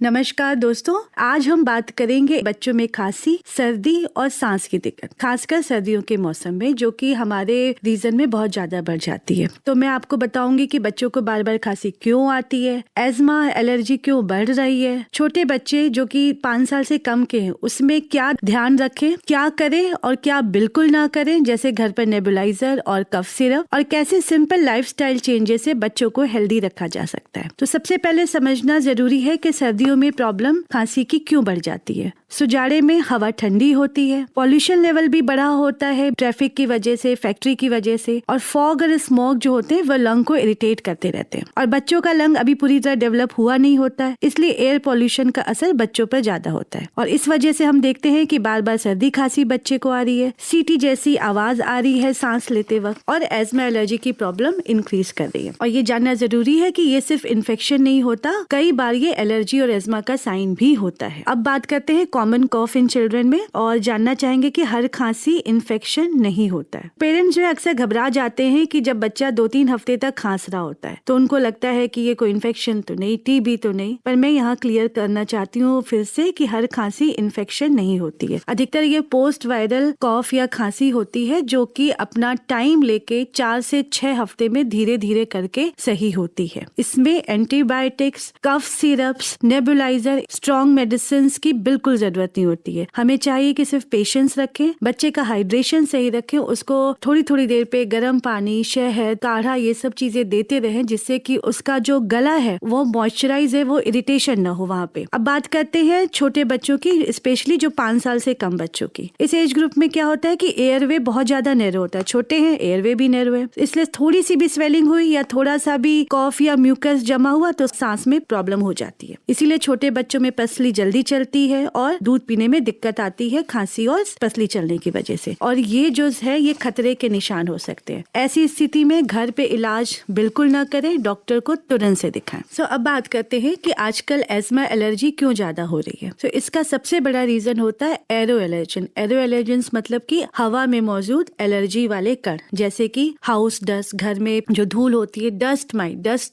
नमस्कार दोस्तों, आज हम बात करेंगे बच्चों में खांसी, सर्दी और सांस की दिक्कत, खासकर सर्दियों के मौसम में, जो कि हमारे रीजन में बहुत ज्यादा बढ़ जाती है। तो मैं आपको बताऊंगी कि बच्चों को बार बार खांसी क्यों आती है, एस्मा एलर्जी क्यों बढ़ रही है, छोटे बच्चे जो कि 5 साल से कम के हैं उसमें क्या ध्यान रखें, क्या करें और क्या बिल्कुल ना करें, जैसे घर पर नेबुलाइजर और कफ सिरप, और कैसे सिंपल लाइफस्टाइल चेंजेस से बच्चों को हेल्दी रखा जा सकता है। तो सबसे पहले समझना जरूरी है कि सर्दियों में प्रॉब्लम खांसी की क्यों बढ़ जाती है। सुजाड़े में हवा ठंडी होती है, पॉल्यूशन लेवल भी बढ़ा होता है ट्रैफिक की वजह से, फैक्ट्री की वजह से, और फॉग और स्मोक जो होते हैं वह लंग को इरिटेट करते रहते हैं। और बच्चों का लंग अभी पूरी तरह डेवलप हुआ नहीं होता है, इसलिए एयर पॉल्यूशन का असर बच्चों पर ज्यादा होता है। और इस वजह से हम देखते हैं कि बार बार सर्दी खांसी बच्चे को आ रही है, सीटी जैसी आवाज आ रही है सांस लेते वक्त, और एस्मा एलर्जी की प्रॉब्लम इंक्रीज कर रही है। और ये जानना जरूरी है कि ये सिर्फ इन्फेक्शन नहीं होता, कई बार ये एलर्जी और एस्मा का साइन भी होता है। अब बात करते हैं कॉमन कॉफ इन चिल्ड्रन में, और जानना चाहेंगे कि हर खांसी इन्फेक्शन नहीं होता है। पेरेंट्स जो अक्सर घबरा जाते हैं कि जब बच्चा 2-3 हफ्ते तक खांस रहा होता है तो उनको लगता है कि ये कोई इन्फेक्शन तो नहीं, टीबी तो नहीं। पर मैं यहाँ क्लियर करना चाहती हूँ फिर से कि हर खांसी इन्फेक्शन नहीं होती है। अधिकतर ये पोस्ट वायरल कॉफ या खांसी होती है जो कि अपना टाइम लेके 4 से 6 हफ्ते में धीरे धीरे करके सही होती है। इसमें एंटीबायोटिक्स, कफ सिरप्स, नेबुलाइजर, स्ट्रॉन्ग मेडिसिन की बिल्कुल जरूरत नहीं होती है। हमें चाहिए कि सिर्फ पेशेंस रखें, बच्चे का हाइड्रेशन सही रखें, उसको थोड़ी थोड़ी देर पे गर्म पानी, शहद, काढ़ा, ये सब चीजें देते रहें जिससे कि उसका जो गला है वो मॉइस्चराइज है, वो इरिटेशन ना हो वहाँ पे। अब बात करते हैं छोटे बच्चों की, स्पेशली जो 5 साल से कम बच्चों की। इस एज ग्रुप में क्या होता है कि एयरवे बहुत ज्यादा नैरो होता है, छोटे हैं एयरवे भी नैरो है, इसलिए थोड़ी सी भी स्वेलिंग हुई या थोड़ा सा भी कॉफ या म्यूकस जमा हुआ तो सांस में प्रॉब्लम हो जाती है। इसीलिए छोटे बच्चों में पसली जल्दी चलती है और दूध पीने में दिक्कत आती है खांसी और पसली चलने की वजह से, और ये जो है ये खतरे के निशान हो सकते हैं। ऐसी स्थिति में घर पे इलाज बिल्कुल ना करें, डॉक्टर को तुरंत से दिखाएं। अब बात करते हैं कि आजकल एस्मा एलर्जी क्यों ज्यादा हो रही है। इसका सबसे बड़ा रीजन होता है एरो एलर्जन। एरो एलर्जन मतलब कि हवा में मौजूद एलर्जी वाले कण, जैसे कि हाउस डस्ट, घर में जो धूल होती है, डस्ट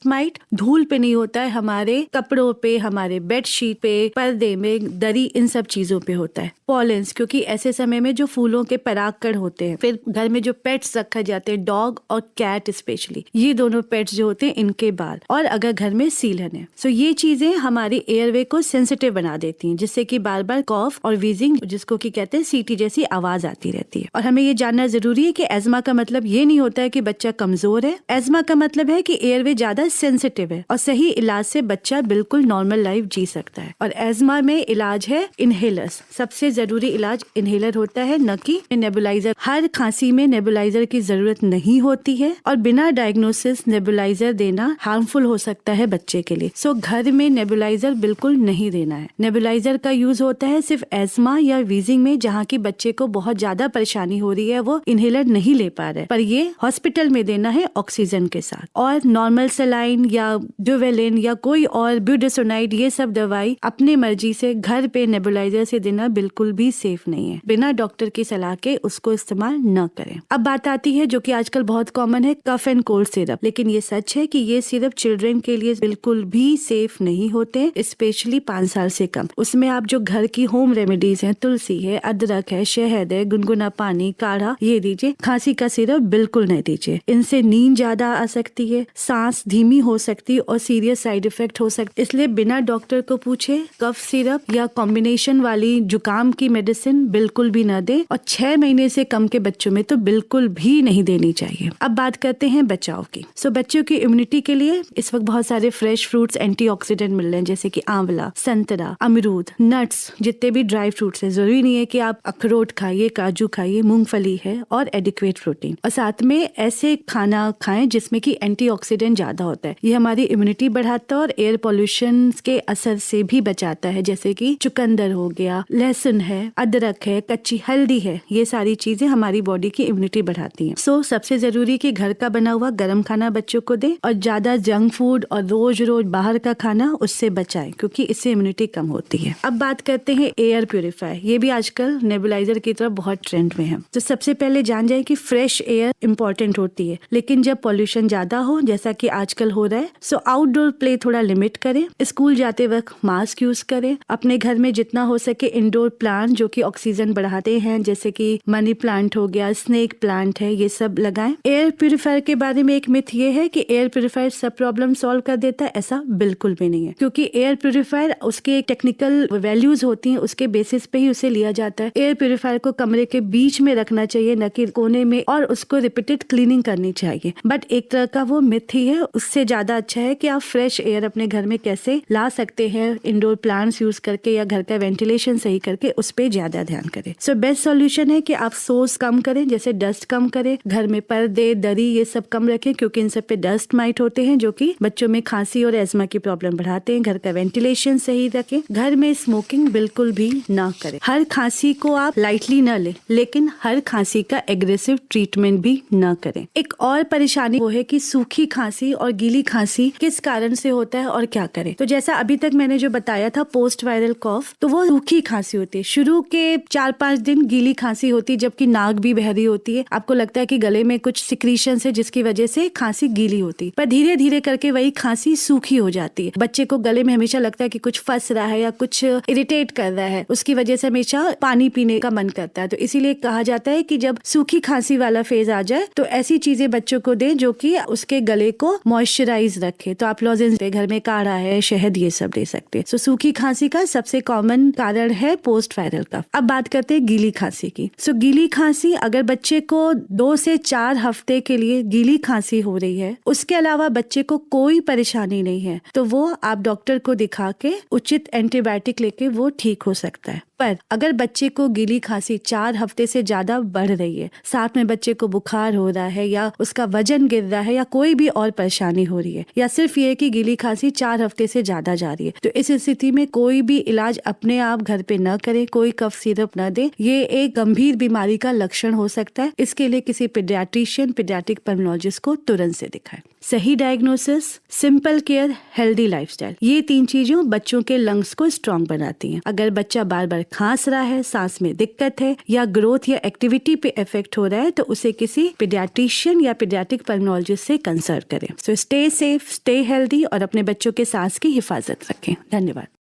माइट धूल पे नहीं होता है, हमारे कपड़ों पे, हमारे बेडशीट पे, पर्दे में, दरी, इन सब चीजों पे होता है। पॉलेंस, क्योंकि ऐसे समय में जो फूलों के परागकण होते हैं, फिर घर में जो पेट्स रखे जाते हैं, डॉग और कैट स्पेशली, ये दोनों पेट्स जो होते हैं इनके बाल, और अगर घर में सीलन है, सो ये चीजें हमारी एयरवे को सेंसिटिव बना देती हैं, जिससे कि बार बार कॉफ और वीजिंग, जिसको कि कहते हैं सीटी जैसी आवाज आती रहती है। और हमें ये जानना जरूरी है कि एस्मा का मतलब ये नहीं होता है कि बच्चा कमजोर है। एस्मा का मतलब है कि एयरवे ज्यादा सेंसिटिव है, और सही इलाज से बच्चा बिल्कुल नॉर्मल लाइफ जी सकता है। और एस्मा में इलाज है इनहेलर्स, सबसे जरूरी इलाज इनहेलर होता है, न कि नेबुलाइजर। हर खांसी में नेबुलाइजर की जरूरत नहीं होती है, और बिना डायग्नोसिस नेबुलाइजर देना हार्मफुल हो सकता है बच्चे के लिए। घर में नेबुलाइजर बिल्कुल नहीं देना है। नेबुलाइजर का यूज होता है सिर्फ एस्मा या वीजिंग में, जहाँ की बच्चे को बहुत ज्यादा परेशानी हो रही है, वो इनहेलर नहीं ले पा रहे, पर ये हॉस्पिटल में देना है ऑक्सीजन के साथ। और नॉर्मल सलाइन या ड्यूवेलिन या कोई और ब्यूडेसोनाइड, ये सब दवाई अपने मर्जी से घर पे नेबुलाइजर से देना बिल्कुल भी सेफ नहीं है। बिना डॉक्टर की सलाह के उसको इस्तेमाल न करें। अब बात आती है जो कि आजकल बहुत कॉमन है, कफ एंड कोल्ड सिरप। लेकिन ये सच है कि ये सिरप चिल्ड्रन के लिए बिल्कुल भी सेफ नहीं होते, स्पेशली 5 साल से कम। उसमें आप जो घर की होम रेमेडीज हैं, तुलसी है, अदरक है, शहद है, गुनगुना पानी, काढ़ा, ये दीजिए। खांसी का सिरप बिल्कुल नहीं दीजिए, इनसे नींद ज्यादा आ सकती है, सांस धीमी हो सकती है और सीरियस साइड इफेक्ट हो सकते। इसलिए बिना डॉक्टर को पूछे कफ सिरप या कॉम्बिनेशन वाली जुकाम की मेडिसिन बिल्कुल भी न दे, और 6 महीने से कम के बच्चों में तो बिल्कुल भी नहीं देनी चाहिए। अब बात करते हैं बचाव की। बच्चों की इम्यूनिटी के लिए इस वक्त बहुत सारे फ्रेश फ्रूट्स, एंटीऑक्सीडेंट मिल रहे हैं, जैसे कि आंवला, संतरा, अमरूद, नट्स, जितने भी ड्राई फ्रूट्स हैं। जरूरी नहीं है कि आप अखरोट खाइए, काजू खाइए, मूंगफली है, और एडिक्वेट प्रोटीन। और साथ में ऐसे खाना खाएं जिसमें कि एंटीऑक्सीडेंट ज्यादा होता है, ये हमारी इम्यूनिटी बढ़ाता है और एयर पोल्यूशन के असर से भी बचाता है, जैसे कि चुकंदर हो गया, लहसुन है, अदरक है, कच्ची हल्दी है, ये सारी चीजें हमारी बॉडी की इम्यूनिटी बढ़ाती हैं। सबसे जरूरी कि घर का बना हुआ गर्म खाना बच्चों को दे, और ज्यादा जंक फूड और रोज रोज बाहर का खाना उससे बचाएं, क्योंकि इससे इम्यूनिटी कम होती है। अब बात करते हैं एयर प्यूरिफायर। ये भी आजकल नेबुलाइजर की तरफ बहुत ट्रेंड में है। तो सबसे पहले जान जाए कि फ्रेश एयर इंपॉर्टेंट होती है, लेकिन जब पॉल्यूशन ज्यादा हो, जैसा कि आजकल हो रहा है, आउटडोर प्ले थोड़ा लिमिट करें। स्कूल जाते जाते वक्त मास्क यूज करें। अपने घर में जितना हो सके इंडोर प्लांट जो कि ऑक्सीजन बढ़ाते हैं, जैसे कि मनी प्लांट हो गया, स्नेक प्लांट है, ये सब लगाएं। एयर प्यूरिफायर के बारे में एक मिथ ये है कि एयर प्यूरिफायर सब प्रॉब्लम सॉल्व कर देता है, ऐसा बिल्कुल भी नहीं है, क्योंकि एयर प्यूरिफायर उसके टेक्निकल वैल्यूज होती हैं, उसके बेसिस पे ही उसे लिया जाता है। एयर प्यूरिफायर को कमरे के बीच में रखना चाहिए, न कि कोने में, और उसको रिपीटेड क्लीनिंग करनी चाहिए। बट एक तरह का वो मिथ ही है। उससे ज्यादा अच्छा है कि आप फ्रेश एयर अपने घर में कैसे ला सकते हैं इंडोर प्लांट्स यूज करके, या घर का वेंटिलेशन सही करके, उस पे ज्यादा ध्यान करें। सो बेस्ट सॉल्यूशन है कि आप सोर्स कम करें, जैसे डस्ट कम करें, घर में पर्दे, दरी ये सब कम रखें, क्योंकि इन सब पे डस्ट माइट होते हैं जो कि बच्चों में खांसी और एस्मा की प्रॉब्लम बढ़ाते हैं। घर का वेंटिलेशन सही रखें। घर में स्मोकिंग बिल्कुल भी ना करें। हर खांसी को आप लाइटली न लें, लेकिन हर खांसी का एग्रेसिव ट्रीटमेंट भी न करें। एक और परेशानी वो है कि सूखी खांसी और गीली खांसी किस कारण से होता है और क्या करें। तो जैसा अभी तक मैंने जो बताया था पोस्ट वायरल कॉफ, तो वो सूखी खांसी होती है। शुरू के 4-5 दिन गीली खांसी होती है, जबकि नाक भी बहरी होती है। आपको लगता है कि गले में कुछ सिक्रीशन है जिसकी वजह से खांसी गीली होती है, पर धीरे धीरे करके वही खांसी सूखी हो जाती है। बच्चे को गले में हमेशा लगता है कि कुछ फंस रहा है या कुछ इरिटेट कर रहा है, उसकी वजह से हमेशा पानी पीने का मन करता है। तो इसीलिए कहा जाता है कि जब सूखी खांसी वाला फेज आ जाए तो ऐसी चीजें बच्चों को दें जो कि उसके गले को मॉइस्चराइज रखे। तो आप लॉजेंस घर में काढ़ा है, शहद, ये सब दे सकते हैं। सो सूखी खांसी का सबसे कॉमन कारण है पोस्ट वायरल कफ। अब बात करते हैं गीली खांसी की। सो गीली खांसी, अगर बच्चे को 2 से 4 हफ्ते के लिए गीली खांसी हो रही है, उसके अलावा बच्चे को कोई परेशानी नहीं है, तो वो आप डॉक्टर को दिखा के उचित एंटीबायोटिक लेके वो ठीक हो सकता है। पर अगर बच्चे को गीली खांसी 4 हफ्ते से ज्यादा बढ़ रही है, साथ में बच्चे को बुखार हो रहा है, या उसका वजन गिर रहा है, या कोई भी और परेशानी हो रही है, या सिर्फ ये है कि गीली खांसी 4 हफ्ते से ज्यादा जा रही है, तो इस स्थिति में कोई भी इलाज अपने आप घर पे न करें, कोई कफ सिरप न दें। ये एक गंभीर बीमारी का लक्षण हो सकता है। इसके लिए किसी पीडियाट्रिशियन, पीडियाट्रिक पल्मोलॉजिस्ट को तुरंत से दिखाएं। सही diagnosis, simple care, healthy lifestyle, ये 3 चीजों बच्चों के लंग्स को स्ट्रॉन्ग बनाती हैं। अगर बच्चा बार बार खांस रहा है, सांस में दिक्कत है, या ग्रोथ या एक्टिविटी पे इफेक्ट हो रहा है, तो उसे किसी पीडियाट्रिशियन या पीडियाट्रिक पल्मोलॉजिस्ट से कंसल्ट करें। So stay safe, stay healthy और अपने बच्चों के सांस की हिफाजत रखें। धन्यवाद।